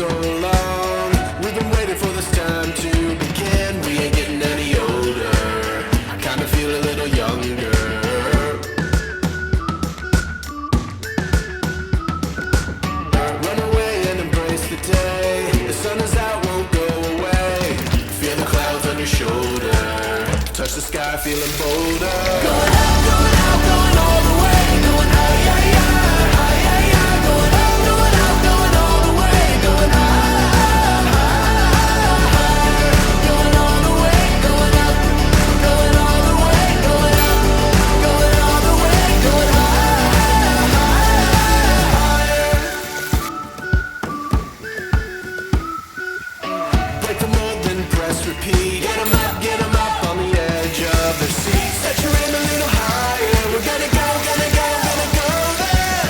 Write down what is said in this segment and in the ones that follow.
so long. We've been waiting for this time to begin. We ain't getting any older. I kinda feel a little younger. Run away and embrace the day. The sun is out, won't go away. Feel the clouds on your shoulder. Touch the sky, feeling bolder. Going up, going out, going all the way. Going high, yeah, yeah, high, yeah, yeah. Going up, going out, going all the way. Going high, higher. Going all the way, going up. Going all the way, going up. Going all the way, going higher. Break the mold, then press repeat. Get 'em up on the edge of their seat. Set your aim a little higher. We're gonna go, gonna go, gonna go there.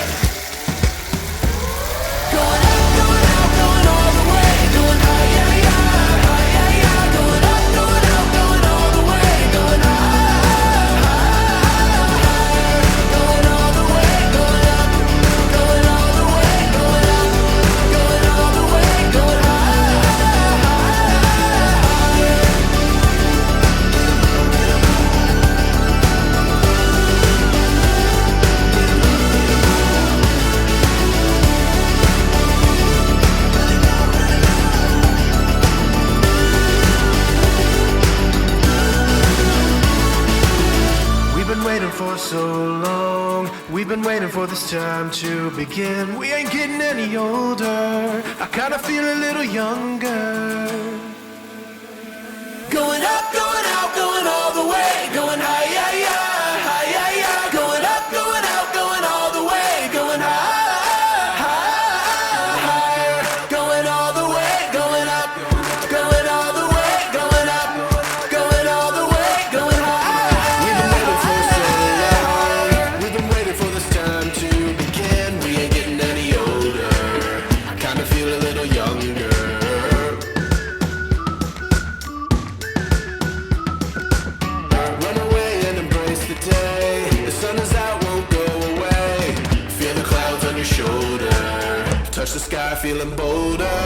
Going up, going out, going all the way. Going high, yeah, yeah, high, yeah, yeah. Going up, going out, going all the way. Going high, higher. Going all the way, going up. Going all the way, going up. Going all the way, going high, higher. We've been waiting for so long. We've been waiting for this time to begin. We ain't getting any older. I kinda feel a little younger. Going up, going out, going all the way. Going high, yeah, yeah, high, yeah, yeah. Going up, going out, going all the way. Going high, higher. Going all the way, going up. Going all the way, going up. Going all the way, going high. We've been waiting for so long. We've been waiting for this time to begin. We ain't getting any older. I kinda feel a little younger. Run away and embrace the day. The sun is out, won't go away. Feel the clouds on your shoulder. Touch the sky, feeling bolder.